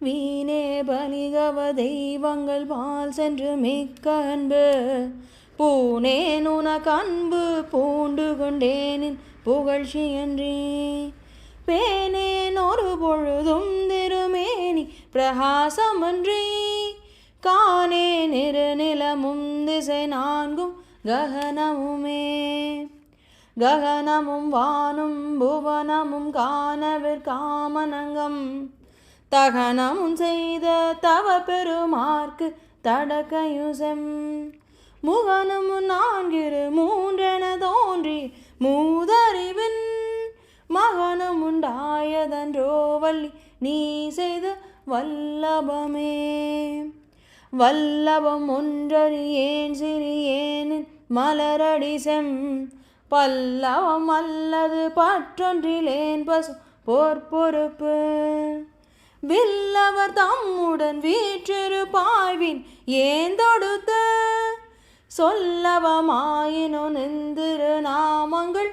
வீணே பலிகவ தெய்வங்கள் பால் சென்று மிக்க அன்பு பூனேன் உனக்கு அன்பு பூண்டு கொண்டேனின் புகழ்ச்சியன்றி பேனேன் ஒரு பொழுதும் திருமேனி பிரகாசமன்றி காணே நிறநிலமும் திசை நான்கும் ககனமுமே ககனமும் வானும் புவனமும் காணவிற்காமனங்கம் தகனமும் செய்த தவ பெருமார்க்கு தடக்கையுசெம் முகனும் நான்கிரு மூன்றென தோன்றி மூதறிவின் மகனும் உண்டாயதன்றோ வள்ளி நீ செய்த வல்லபமே வல்லபம் ஒன்றறியேன் சிறியேனின் மலரடி செம் பல்லவம் அல்லது பற்றொன்றிலேன் பசு பொற்பொறுப்பு வில்லவர் தம்முடன் வீற்றிரு பாய்வின் ஏன் தொடுத்த சொல்லவமாயினோ நிந்திரு நாமங்கள்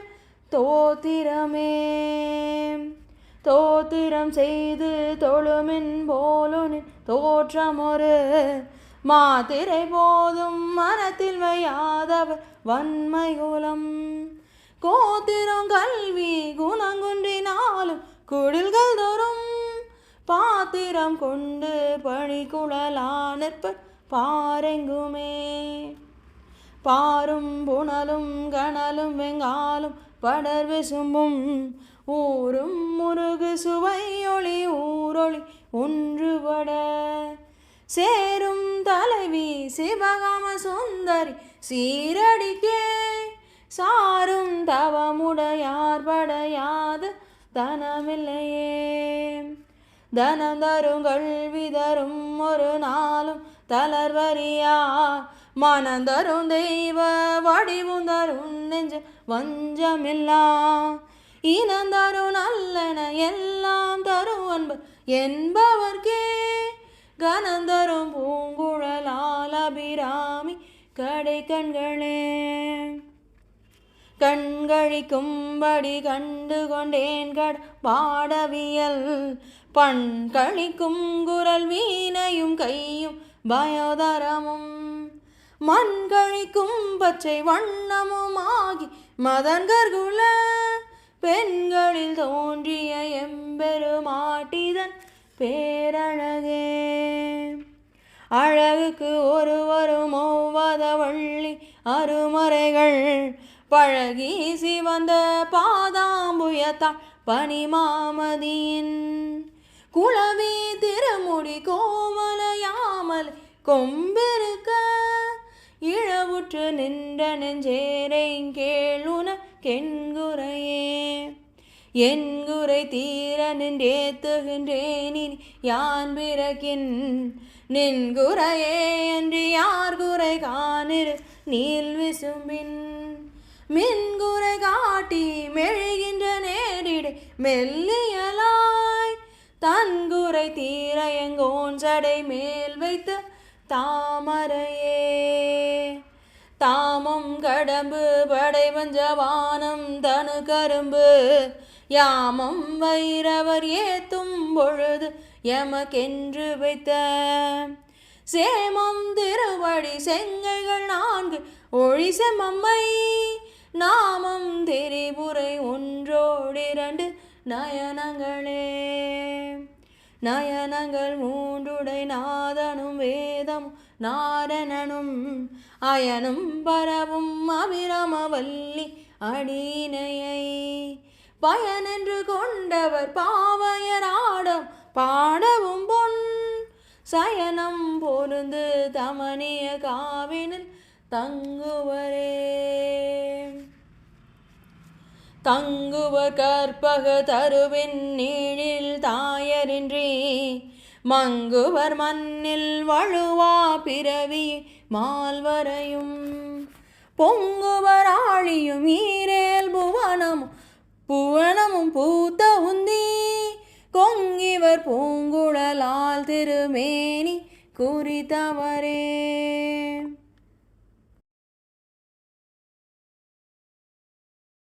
தோத்திரமே தோத்திரம் செய்து தொழுமின் போலுனின் தோற்றமொரு மாத்திரை போதும் மனத்தில் வையாதவர் வன்மைகுலம் கோத்திரம் கல்வி குணங்குன்றினாலும் குடில்கள் தோறும் பாத்திரம் கொண்டு பணிக்குழலா நிற்பர் பாரெங்குமே பாரும் புனலும் கனலும் வெங்காலும் படர் விசும்பும் ஊரும் முருகு சுவையொளி ஊரொளி ஒன்றுபட சேரும் தலைவி சிவகாம சுந்தரி சீரடிக்கே சாரும் தவமுடையார் படையாது தனமில்லையே தனம் தரும் கல்வி தரும் ஒரு நாளும் தளர்வரியா மனந்தரும் தெய்வ வடிவும் தரும் நெஞ்ச வஞ்சமில்லா இனந்தரும் நல்லன எல்லாம் தரும் அன்பு என்பவர்க்கே கனந்தரும் பூங்குழலால் அபிராமி கடை கண்களே கண்களிக்கும்படி கண்டு கொண்டேன் பாடவியல் பண் கழிக்கும் குரல் வீணையும் கையும் பயோதரமும் மண் கழிக்கும் பச்சை வண்ணமுமாகி மதன்கர்குல பெண்களில் தோன்றிய எம்பெருமாட்டிதன் பேரழகே அழகுக்கு ஒருவரும் ஒவ்வாத வள்ளி அருமறைகள் பழகி சிவந்த பாதாம்புயத்தாள் பனிமாமதியின் குளவி திருமுடி கோமலையாமல் கொம்பிருக்க இழவுற்று நின்ற நெஞ்சேரை கேளுன கெண்குறையே என்குறை தீர நின்றேத்துகின்றேனி யான் பிறக்கின் நின்குறையே என்று யார் குறை காணிரு நீல் விசும்பின் மின்குறை காட்டி மெழுகின்ற நேரிடை மெல்லியலாய் தன்குறை தீர எங்கோன் சடை மேல் வைத்த தாமரையே தாமம் கடம்பு படை பஞ்சவானம் தனு கரும்பு யாமம் வைரவர் ஏத்தும் பொழுது எமக்கென்று வைத்த சேமம் திருவடி செங்கைகள் நான்கு ஒளி செம்மம்மை நாமம் திரிபுரை ஒன்றோடிரண்டு நயனங்களே நயனங்கள் மூன்றுடை நாதனும் வேதம் நாரணனும் அயனும் பரவும் அபிராமவல்லி அடியினையை பயனென்று கொண்டவர் பாவையராடம் பாடவும் பொன் சயனம் பொருந்து தமனிய காவினில் தங்குவரே தங்குவர் கற்பக தருவின் நீழில் தாயரின்றி மங்குவர் மண்ணில் வழுவா பிறவி மால்வரையும் பொங்குவர் ஆழியும் ஈரேல் புவனமும் பூத்த உந்தி கொங்கிவர் பூங்குழலால் திருமேனி குறித்தவரே.